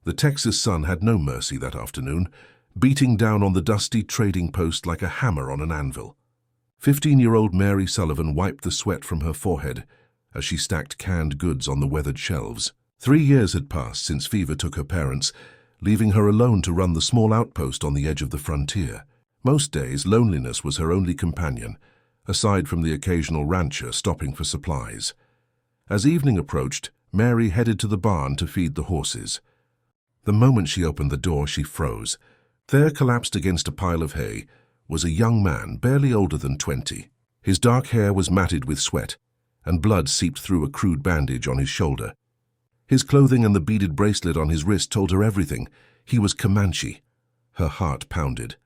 The Texas sun had no mercy that afternoon, beating down on the dusty trading post like a hammer on an anvil. 15-year-old Mary Sullivan wiped the sweat from her forehead as she stacked canned goods on the weathered shelves. 3 years had passed since fever took her parents, leaving her alone to run the small outpost on the edge of the frontier. Most days, loneliness was her only companion, aside from the occasional rancher stopping for supplies. As evening approached, Mary headed to the barn to feed the horses. The moment she opened the door, she froze. There, collapsed against a pile of hay, was a young man barely older than 20. His dark hair was matted with sweat, and blood seeped through a crude bandage on his shoulder. His clothing and the beaded bracelet on his wrist told her everything. He was Comanche. Her heart pounded.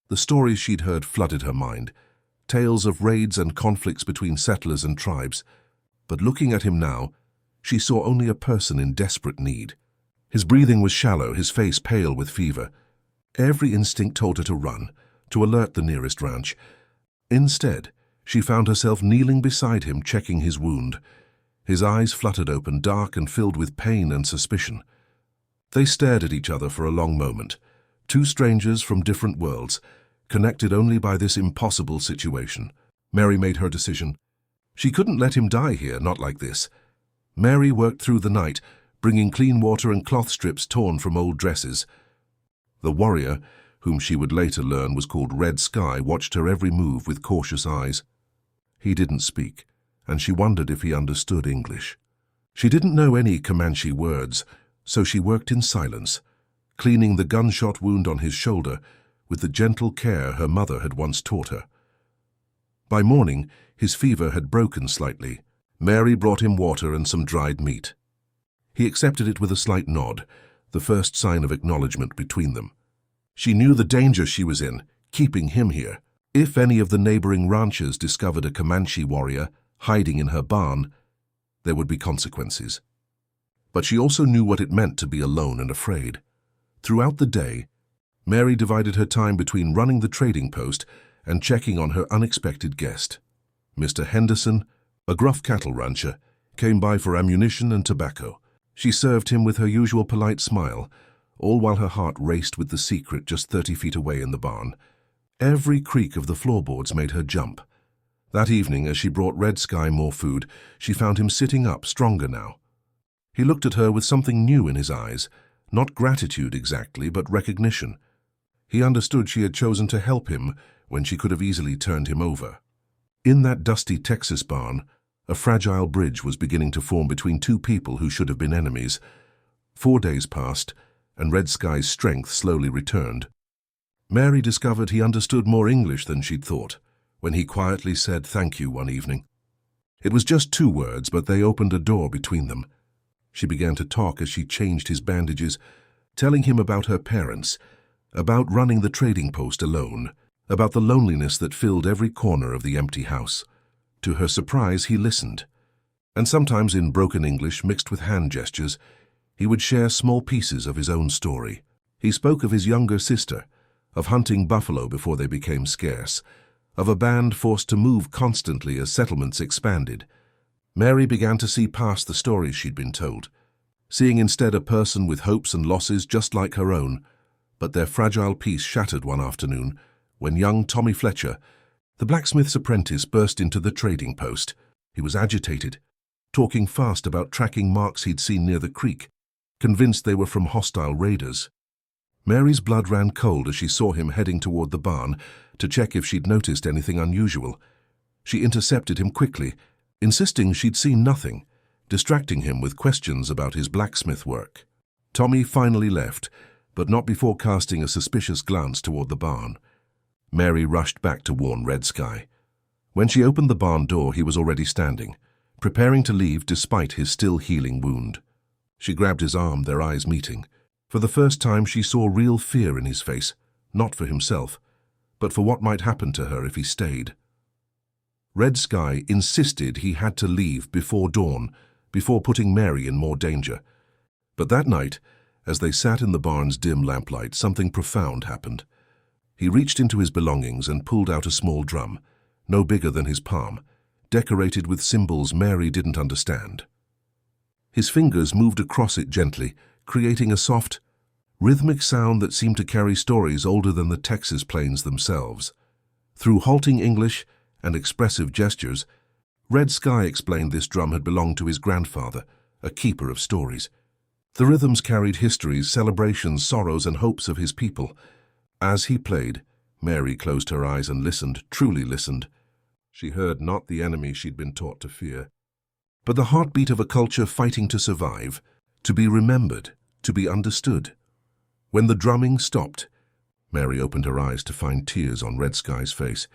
The stories she'd heard flooded her mind, tales of raids and conflicts between settlers and tribes. But looking at him now, she saw only a person in desperate need. His breathing was shallow, his face pale with fever. Every instinct told her to run, to alert the nearest ranch. Instead, she found herself kneeling beside him, checking his wound. His eyes fluttered open, dark and filled with pain and suspicion. They stared at each other for a long moment, two strangers from different worlds, connected only by this impossible situation. Mary made her decision. She couldn't let him die here, not like this. Mary worked through the night, bringing clean water and cloth strips torn from old dresses. The warrior, whom she would later learn was called Red Sky, watched her every move with cautious eyes. He didn't speak, and she wondered if he understood English. She didn't know any Comanche words, so she worked in silence, cleaning the gunshot wound on his shoulder with the gentle care her mother had once taught her. By morning, his fever had broken slightly. Mary brought him water and some dried meat. He accepted it with a slight nod, the first sign of acknowledgement between them. She knew the danger she was in, keeping him here. If any of the neighboring ranchers discovered a Comanche warrior hiding in her barn, there would be consequences. But she also knew what it meant to be alone and afraid. Throughout the day, Mary divided her time between running the trading post and checking on her unexpected guest. Mr. Henderson, a gruff cattle rancher, came by for ammunition and tobacco. She served him with her usual polite smile, all while her heart raced with the secret just 30 feet away in the barn. Every creak of the floorboards made her jump. That evening, as she brought Red Sky more food, she found him sitting up, stronger now. He looked at her with something new in his eyes, not gratitude exactly, but recognition. He understood she had chosen to help him when she could have easily turned him over. In that dusty Texas barn, a fragile bridge was beginning to form between two people who should have been enemies. 4 days passed, and Red Sky's strength slowly returned. Mary discovered he understood more English than she'd thought, when he quietly said thank you one evening. It was just 2 words, but they opened a door between them. She began to talk as she changed his bandages, telling him about her parents, about running the trading post alone, about the loneliness that filled every corner of the empty house. To her surprise, he listened, and sometimes in broken English mixed with hand gestures, he would share small pieces of his own story. He spoke of his younger sister, of hunting buffalo before they became scarce, of a band forced to move constantly as settlements expanded. Mary began to see past the stories she'd been told, seeing instead a person with hopes and losses just like her own. But their fragile peace shattered one afternoon when young Tommy Fletcher, the blacksmith's apprentice, burst into the trading post. He was agitated, talking fast about tracking marks he'd seen near the creek, convinced they were from hostile raiders. Mary's blood ran cold as she saw him heading toward the barn to check if she'd noticed anything unusual. She intercepted him quickly, insisting she'd seen nothing, distracting him with questions about his blacksmith work. Tommy finally left, but not before casting a suspicious glance toward the barn. Mary rushed back to warn Red Sky. When she opened the barn door, he was already standing, preparing to leave despite his still healing wound. She grabbed his arm, their eyes meeting. For the first time, she saw real fear in his face, not for himself, but for what might happen to her if he stayed. Red Sky insisted he had to leave before dawn, before putting Mary in more danger. But that night, as they sat in the barn's dim lamplight, something profound happened. He reached into his belongings and pulled out a small drum, no bigger than his palm, decorated with symbols Mary didn't understand. His fingers moved across it gently, creating a soft, rhythmic sound that seemed to carry stories older than the Texas plains themselves. Through halting English and expressive gestures, Red Sky explained this drum had belonged to his grandfather, a keeper of stories. The rhythms carried histories, celebrations, sorrows, and hopes of his people. As he played, Mary closed her eyes and listened, truly listened. She heard not the enemy she'd been taught to fear, but the heartbeat of a culture fighting to survive, to be remembered, to be understood. When the drumming stopped, Mary opened her eyes to find tears on Red Sky's face.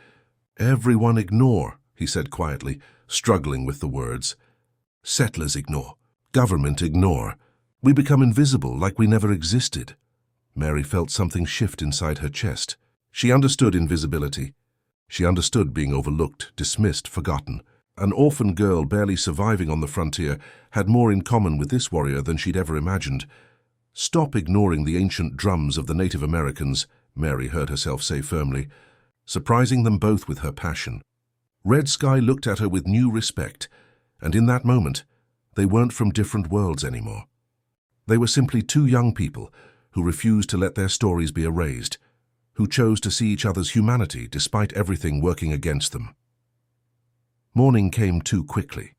"Everyone ignore," he said quietly, struggling with the words. "Settlers ignore. Government ignore. We become invisible, like we never existed." Mary felt something shift inside her chest. She understood invisibility. She understood being overlooked, dismissed, forgotten. An orphan girl barely surviving on the frontier had more in common with this warrior than she'd ever imagined. "Stop ignoring the ancient drums of the Native Americans," Mary heard herself say firmly, surprising them both with her passion. Red Sky looked at her with new respect, and in that moment, they weren't from different worlds anymore. They were simply two young people who refused to let their stories be erased, who chose to see each other's humanity despite everything working against them. Morning came too quickly.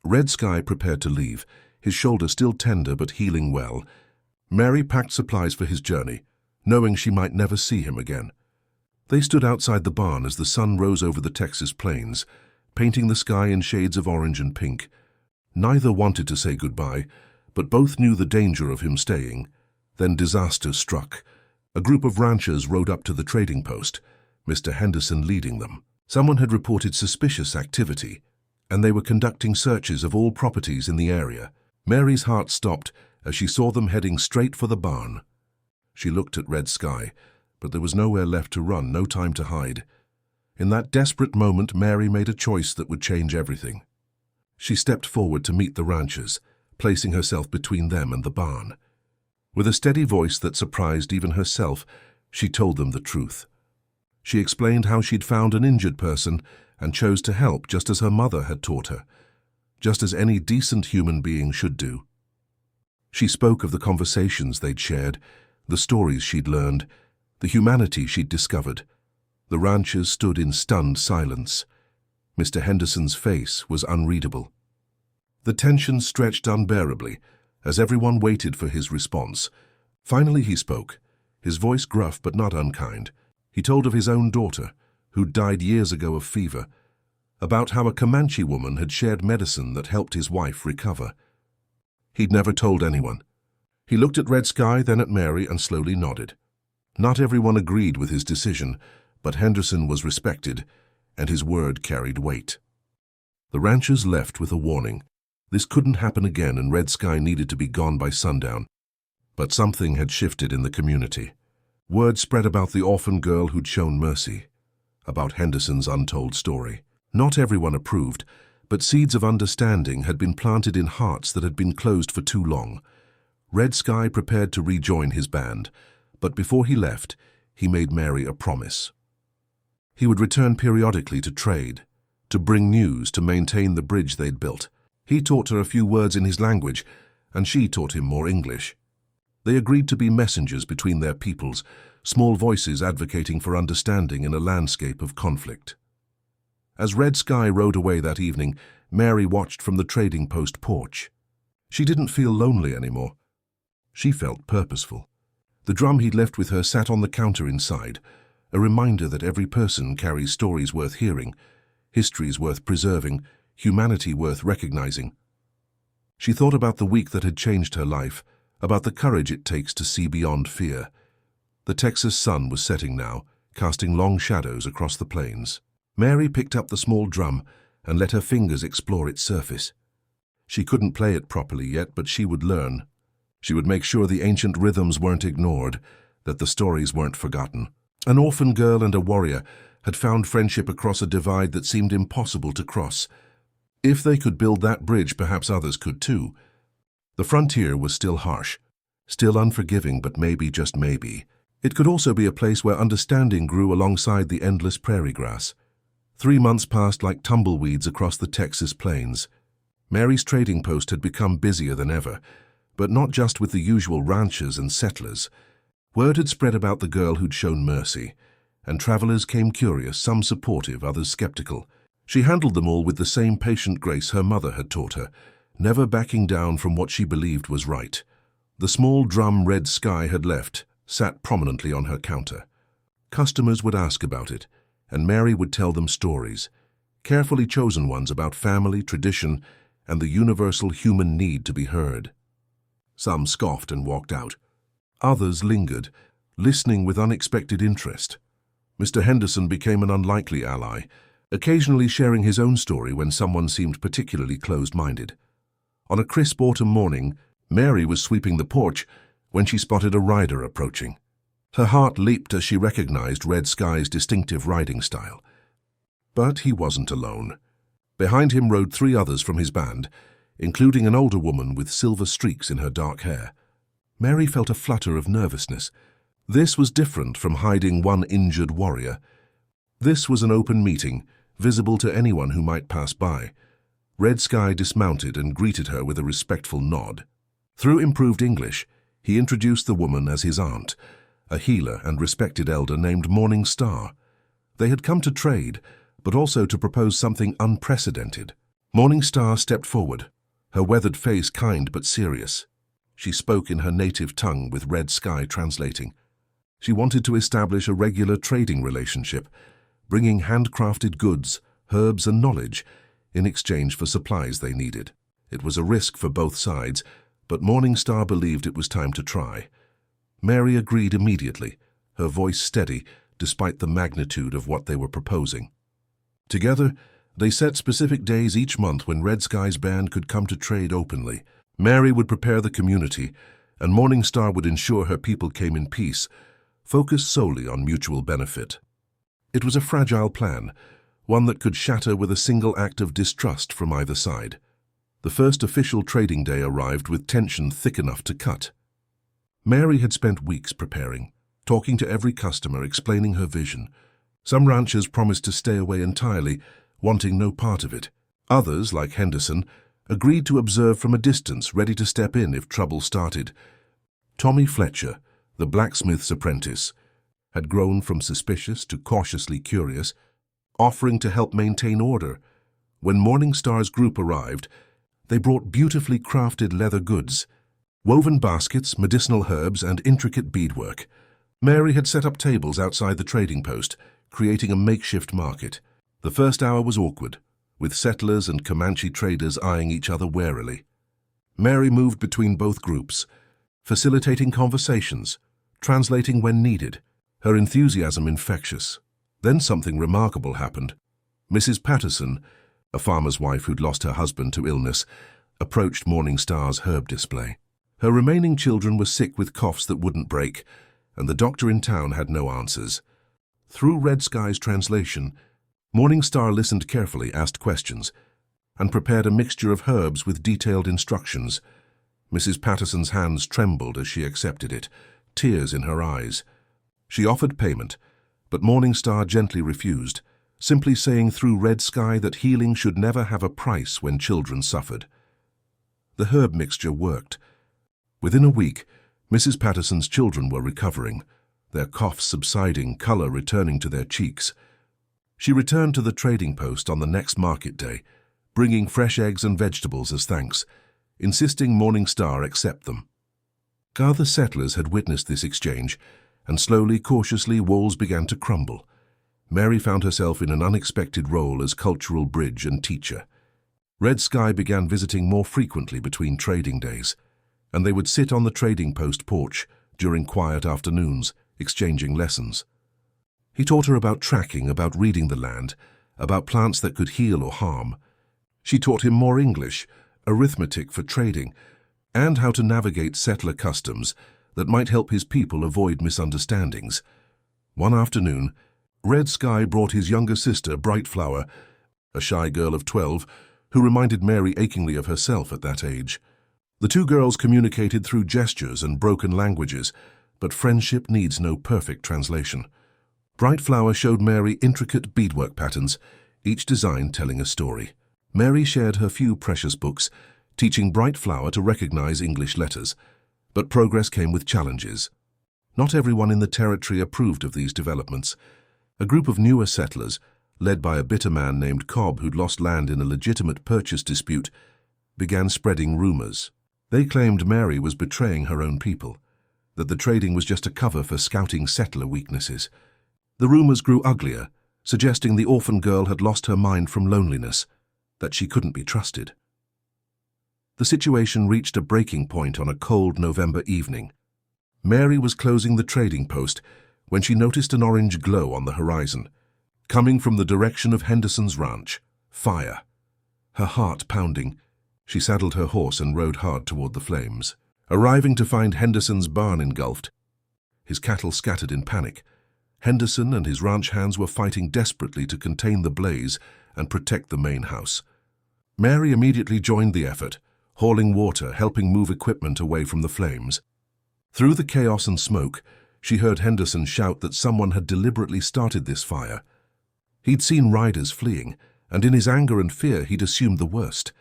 Red Sky prepared to leave, his shoulder still tender but healing well. Mary packed supplies for his journey, knowing she might never see him again. They stood outside the barn as the sun rose over the Texas plains, painting the sky in shades of orange and pink. Neither wanted to say goodbye, but both knew the danger of him staying. Then disaster struck. A group of ranchers rode up to the trading post, Mr. Henderson leading them. Someone had reported suspicious activity, and they were conducting searches of all properties in the area. Mary's heart stopped as she saw them heading straight for the barn. She looked at Red Sky, but there was nowhere left to run, no time to hide. In that desperate moment, Mary made a choice that would change everything. She stepped forward to meet the ranchers, placing herself between them and the barn. With a steady voice that surprised even herself, she told them the truth. She explained how she'd found an injured person and chose to help just as her mother had taught her, just as any decent human being should do. She spoke of the conversations they'd shared, the stories she'd learned, the humanity she'd discovered. The ranchers stood in stunned silence. Mr. Henderson's face was unreadable. The tension stretched unbearably as everyone waited for his response. Finally he spoke, his voice gruff but not unkind. He told of his own daughter, who'd died years ago of fever, about how a Comanche woman had shared medicine that helped his wife recover. He'd never told anyone. He looked at Red Sky, then at Mary, and slowly nodded. Not everyone agreed with his decision, but Henderson was respected, and his word carried weight. The ranchers left with a warning. This couldn't happen again, and Red Sky needed to be gone by sundown. But something had shifted in the community. Word spread about the orphan girl who'd shown mercy, about Henderson's untold story. Not everyone approved, but seeds of understanding had been planted in hearts that had been closed for too long. Red Sky prepared to rejoin his band, but before he left, he made Mary a promise. He would return periodically to trade, to bring news, to maintain the bridge they'd built. He taught her a few words in his language, and she taught him more English. They agreed to be messengers between their peoples, small voices advocating for understanding in a landscape of conflict. As Red Sky rode away that evening, Mary watched from the trading post porch. She didn't feel lonely anymore. She felt purposeful. The drum he'd left with her sat on the counter inside, a reminder that every person carries stories worth hearing, histories worth preserving, humanity worth recognizing. She thought about the week that had changed her life, about the courage it takes to see beyond fear. The Texas sun was setting now, casting long shadows across the plains. Mary picked up the small drum and let her fingers explore its surface. She couldn't play it properly yet, but she would learn. She would make sure the ancient rhythms weren't ignored, that the stories weren't forgotten. An orphan girl and a warrior had found friendship across a divide that seemed impossible to cross. If they could build that bridge, perhaps others could too. The frontier was still harsh, still unforgiving, but maybe, just maybe, it could also be a place where understanding grew alongside the endless prairie grass. 3 months passed like tumbleweeds across the Texas plains. Mary's trading post had become busier than ever, But not just with the usual ranchers and settlers. Word had spread about the girl who'd shown mercy, and travelers came curious, some supportive, others skeptical. She handled them all with the same patient grace her mother had taught her, never backing down from what she believed was right. The small drum Red Sky had left sat prominently on her counter. Customers would ask about it, and Mary would tell them stories, carefully chosen ones about family, tradition, and the universal human need to be heard. Some scoffed and walked out. Others lingered, listening with unexpected interest. Mr. Henderson became an unlikely ally, occasionally sharing his own story when someone seemed particularly closed-minded. On a crisp autumn morning, Mary was sweeping the porch when she spotted a rider approaching. Her heart leaped as she recognized Red Sky's distinctive riding style. But he wasn't alone. Behind him rode 3 others from his band, including an older woman with silver streaks in her dark hair. Mary felt a flutter of nervousness. This was different from hiding one injured warrior. This was an open meeting, visible to anyone who might pass by. Red Sky dismounted and greeted her with a respectful nod. Through improved English, he introduced the woman as his aunt, a healer and respected elder named Morning Star. They had come to trade, but also to propose something unprecedented. Morning Star stepped forward, her weathered face kind but serious. She spoke in her native tongue with Red Sky translating. She wanted to establish a regular trading relationship, bringing handcrafted goods, herbs and knowledge in exchange for supplies they needed. It was a risk for both sides, but Morning Star believed it was time to try. Mary agreed immediately, her voice steady despite the magnitude of what they were proposing. Together, they set specific days each month when Red Sky's band could come to trade openly. Mary would prepare the community, and Morning Star would ensure her people came in peace, focused solely on mutual benefit. It was a fragile plan, one that could shatter with a single act of distrust from either side. The first official trading day arrived with tension thick enough to cut. Mary had spent weeks preparing, talking to every customer, explaining her vision. Some ranchers promised to stay away entirely, wanting no part of it. Others, like Henderson, agreed to observe from a distance, ready to step in if trouble started. Tommy Fletcher, the blacksmith's apprentice, had grown from suspicious to cautiously curious, offering to help maintain order. When Morning Star's group arrived, they brought beautifully crafted leather goods, woven baskets, medicinal herbs, and intricate beadwork. Mary had set up tables outside the trading post, creating a makeshift market. The first hour was awkward, with settlers and Comanche traders eyeing each other warily. Mary moved between both groups, facilitating conversations, translating when needed, her enthusiasm infectious. Then something remarkable happened. Mrs. Patterson, a farmer's wife who'd lost her husband to illness, approached Morning Star's herb display. Her remaining children were sick with coughs that wouldn't break, and the doctor in town had no answers. Through Red Sky's translation, Morning Star listened carefully, asked questions, and prepared a mixture of herbs with detailed instructions. Mrs. Patterson's hands trembled as she accepted it, tears in her eyes. She offered payment, but Morning Star gently refused, simply saying through Red Sky that healing should never have a price when children suffered. The herb mixture worked. Within a week, Mrs. Patterson's children were recovering, their coughs subsiding, color returning to their cheeks. She returned to the trading post on the next market day, bringing fresh eggs and vegetables as thanks, insisting Morning Star accept them. Other settlers had witnessed this exchange, and slowly, cautiously, walls began to crumble. Mary found herself in an unexpected role as cultural bridge and teacher. Red Sky began visiting more frequently between trading days, and they would sit on the trading post porch during quiet afternoons, exchanging lessons. He taught her about tracking, about reading the land, about plants that could heal or harm. She taught him more English, arithmetic for trading, and how to navigate settler customs that might help his people avoid misunderstandings. One afternoon, Red Sky brought his younger sister, Bright Flower, a shy girl of 12, who reminded Mary achingly of herself at that age. The two girls communicated through gestures and broken languages, but friendship needs no perfect translation. Bright Flower showed Mary intricate beadwork patterns, each design telling a story. Mary shared her few precious books, teaching Bright Flower to recognize English letters. But progress came with challenges. Not everyone in the territory approved of these developments. A group of newer settlers, led by a bitter man named Cobb who'd lost land in a legitimate purchase dispute, began spreading rumors. They claimed Mary was betraying her own people, that the trading was just a cover for scouting settler weaknesses. The rumors grew uglier, suggesting the orphan girl had lost her mind from loneliness, that she couldn't be trusted. The situation reached a breaking point on a cold November evening. Mary was closing the trading post when she noticed an orange glow on the horizon, coming from the direction of Henderson's ranch. Fire. Her heart pounding, she saddled her horse and rode hard toward the flames. Arriving to find Henderson's barn engulfed, his cattle scattered in panic, Henderson and his ranch hands were fighting desperately to contain the blaze and protect the main house. Mary immediately joined the effort, hauling water, helping move equipment away from the flames. Through the chaos and smoke, she heard Henderson shout that someone had deliberately started this fire. He'd seen riders fleeing, and in his anger and fear he'd assumed the worst.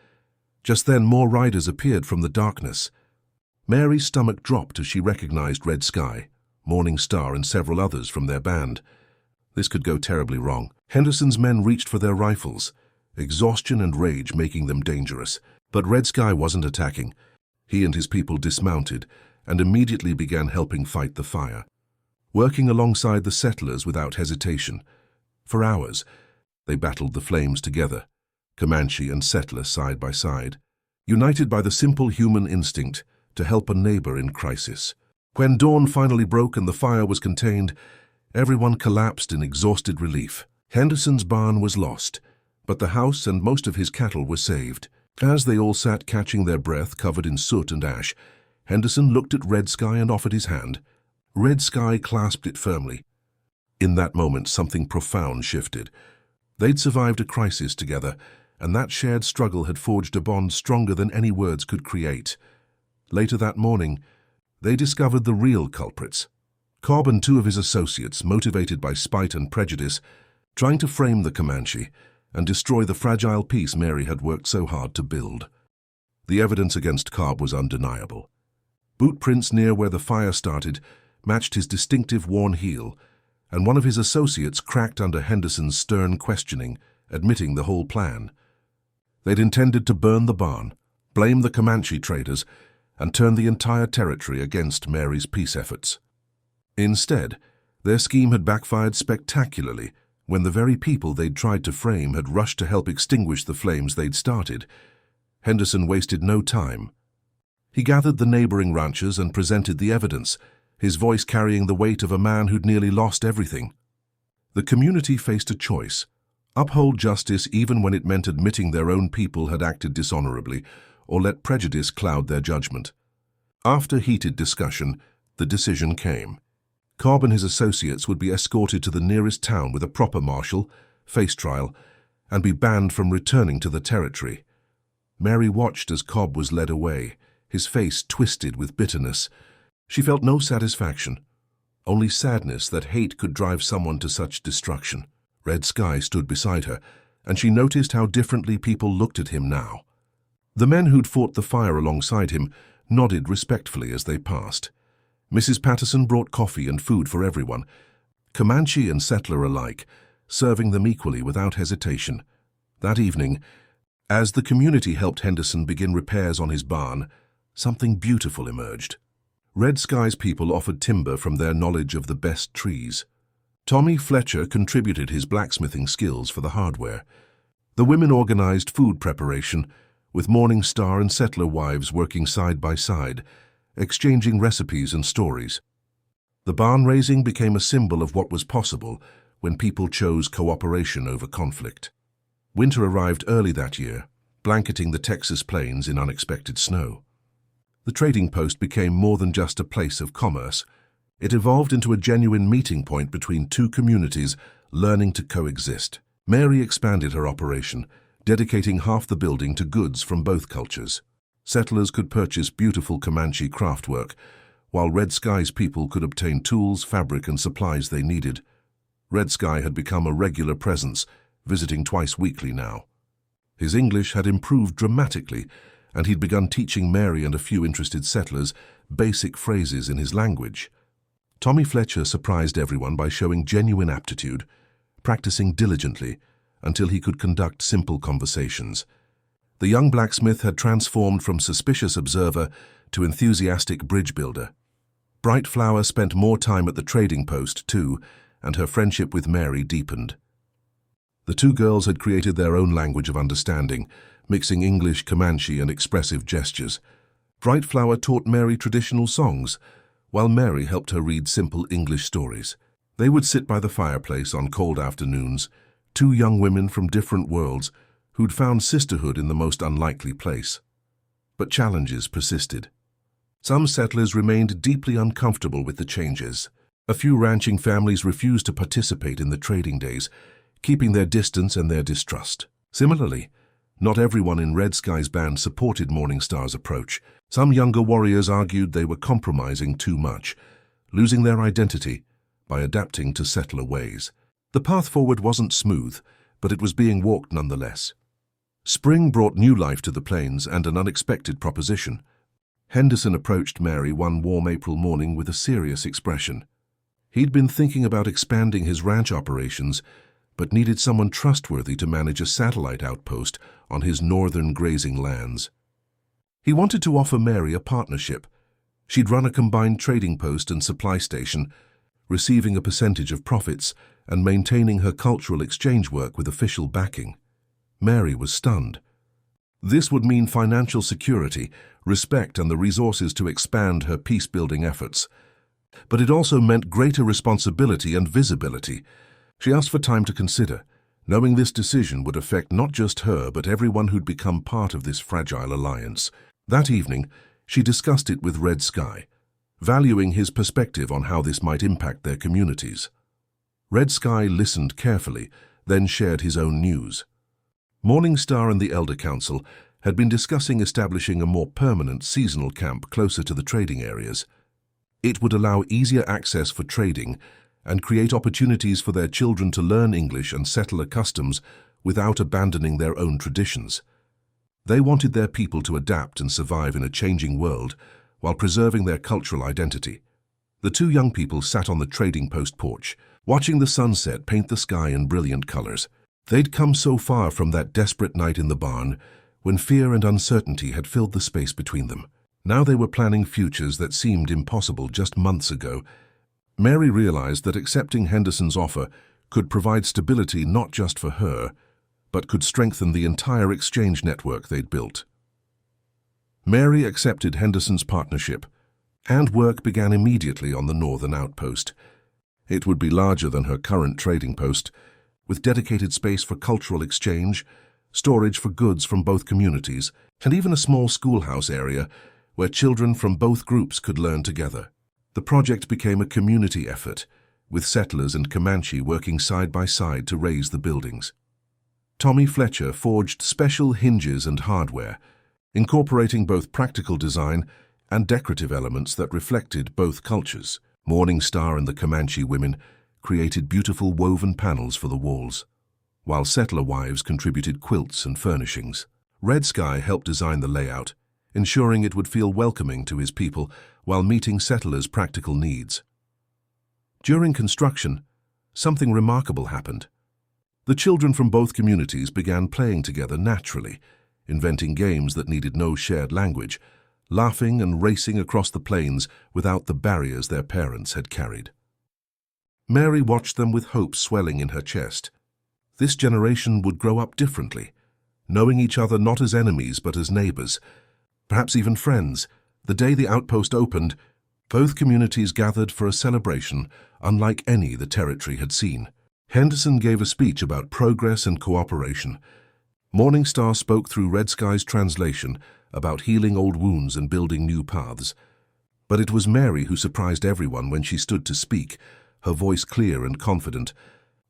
Just then more riders appeared from the darkness. Mary's stomach dropped as she recognized Red Sky, Morning Star and several others from their band. This could go terribly wrong. Henderson's men reached for their rifles, exhaustion and rage making them dangerous. But Red Sky wasn't attacking. He and his people dismounted and immediately began helping fight the fire, working alongside the settlers without hesitation. For hours, they battled the flames together, Comanche and settler side by side, united by the simple human instinct to help a neighbor in crisis. When dawn finally broke and the fire was contained, everyone collapsed in exhausted relief. Henderson's barn was lost, but the house and most of his cattle were saved. As they all sat catching their breath covered in soot and ash, Henderson looked at Red Sky and offered his hand. Red Sky clasped it firmly. In that moment, something profound shifted. They'd survived a crisis together, and that shared struggle had forged a bond stronger than any words could create. Later that morning, they discovered the real culprits. Cobb and two of his associates, motivated by spite and prejudice, trying to frame the Comanche and destroy the fragile peace Mary had worked so hard to build. The evidence against Cobb was undeniable. Boot prints near where the fire started matched his distinctive worn heel, and one of his associates cracked under Henderson's stern questioning, admitting the whole plan. They'd intended to burn the barn, blame the Comanche traders, and turn the entire territory against Mary's peace efforts. Instead, their scheme had backfired spectacularly when the very people they'd tried to frame had rushed to help extinguish the flames they'd started. Henderson wasted no time. He gathered the neighboring ranchers and presented the evidence, his voice carrying the weight of a man who'd nearly lost everything. The community faced a choice: uphold justice even when it meant admitting their own people had acted dishonorably, or let prejudice cloud their judgment. After heated discussion, the decision came. Cobb and his associates would be escorted to the nearest town with a proper marshal, face trial, and be banned from returning to the territory. Mary watched as Cobb was led away, his face twisted with bitterness. She felt no satisfaction, only sadness that hate could drive someone to such destruction. Red Sky stood beside her, and she noticed how differently people looked at him now. The men who'd fought the fire alongside him nodded respectfully as they passed. Mrs. Patterson brought coffee and food for everyone, Comanche and settler alike, serving them equally without hesitation. That evening, as the community helped Henderson begin repairs on his barn, something beautiful emerged. Red Sky's people offered timber from their knowledge of the best trees. Tommy Fletcher contributed his blacksmithing skills for the hardware. The women organized food preparation, with Morning Star and settler wives working side by side, exchanging recipes and stories. The barn raising became a symbol of what was possible when people chose cooperation over conflict. Winter arrived early that year, blanketing the Texas plains in unexpected snow. The trading post became more than just a place of commerce. It evolved into a genuine meeting point between two communities learning to coexist. Mary expanded her operation, dedicating half the building to goods from both cultures. Settlers could purchase beautiful Comanche craftwork, while Red Sky's people could obtain tools, fabric, and supplies they needed. Red Sky had become a regular presence, visiting twice weekly now. His English had improved dramatically, and he'd begun teaching Mary and a few interested settlers basic phrases in his language. Tommy Fletcher surprised everyone by showing genuine aptitude, practicing diligently until he could conduct simple conversations. The young blacksmith had transformed from suspicious observer to enthusiastic bridge builder. Bright Flower spent more time at the trading post too, and her friendship with Mary deepened. The two girls had created their own language of understanding, mixing English, Comanche, and expressive gestures. Bright Flower taught Mary traditional songs, while Mary helped her read simple English stories. They would sit by the fireplace on cold afternoons, two young women from different worlds who'd found sisterhood in the most unlikely place. But challenges persisted. Some settlers remained deeply uncomfortable with the changes. A few ranching families refused to participate in the trading days, keeping their distance and their distrust. Similarly, not everyone in Red Sky's band supported Morningstar's approach. Some younger warriors argued they were compromising too much, losing their identity by adapting to settler ways. The path forward wasn't smooth, but it was being walked nonetheless. Spring brought new life to the plains and an unexpected proposition. Henderson approached Mary one warm April morning with a serious expression. He'd been thinking about expanding his ranch operations, but needed someone trustworthy to manage a satellite outpost on his northern grazing lands. He wanted to offer Mary a partnership. She'd run a combined trading post and supply station, receiving a percentage of profits and maintaining her cultural exchange work with official backing. Mary was stunned. This would mean financial security, respect, and the resources to expand her peace-building efforts. But it also meant greater responsibility and visibility. She asked for time to consider, knowing this decision would affect not just her but everyone who'd become part of this fragile alliance. That evening, she discussed it with Red Sky, valuing his perspective on how this might impact their communities. Red Sky listened carefully, then shared his own news. Morningstar and the Elder Council had been discussing establishing a more permanent seasonal camp closer to the trading areas. It would allow easier access for trading and create opportunities for their children to learn English and settler customs without abandoning their own traditions. They wanted their people to adapt and survive in a changing world while preserving their cultural identity. The two young people sat on the trading post porch, watching the sunset paint the sky in brilliant colors. They'd come so far from that desperate night in the barn when fear and uncertainty had filled the space between them. Now they were planning futures that seemed impossible just months ago. Mary realized that accepting Henderson's offer could provide stability not just for her, but could strengthen the entire exchange network they'd built. Mary accepted Henderson's partnership, and work began immediately on the northern outpost. It would be larger than her current trading post, with dedicated space for cultural exchange, storage for goods from both communities, and even a small schoolhouse area where children from both groups could learn together. The project became a community effort, with settlers and Comanche working side by side to raise the buildings. Tommy Fletcher forged special hinges and hardware, incorporating both practical design and decorative elements that reflected both cultures. Morningstar and the Comanche women created beautiful woven panels for the walls, while settler wives contributed quilts and furnishings. Red Sky helped design the layout, ensuring it would feel welcoming to his people while meeting settlers' practical needs. During construction, something remarkable happened. The children from both communities began playing together naturally, inventing games that needed no shared language, laughing and racing across the plains without the barriers their parents had carried. Mary watched them with hope swelling in her chest. This generation would grow up differently, knowing each other not as enemies but as neighbors, perhaps even friends. The day the outpost opened, both communities gathered for a celebration unlike any the territory had seen. Henderson gave a speech about progress and cooperation. Morningstar spoke through Red Sky's translation about healing old wounds and building new paths. But it was Mary who surprised everyone when she stood to speak, her voice clear and confident,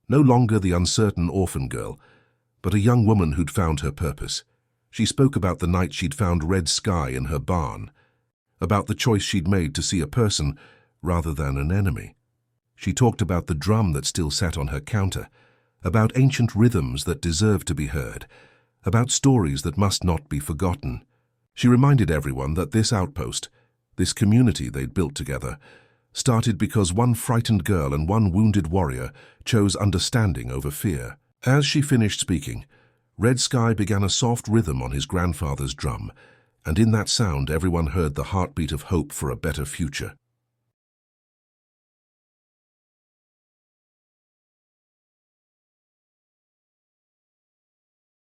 no longer the uncertain orphan girl, but a young woman who'd found her purpose. She spoke about the night she'd found Red Sky in her barn, about the choice she'd made to see a person rather than an enemy. She talked about the drum that still sat on her counter, about ancient rhythms that deserved to be heard, about stories that must not be forgotten. She reminded everyone that this outpost, this community they'd built together, started because one frightened girl and one wounded warrior chose understanding over fear. As she finished speaking, Red Sky began a soft rhythm on his grandfather's drum, and in that sound everyone heard the heartbeat of hope for a better future.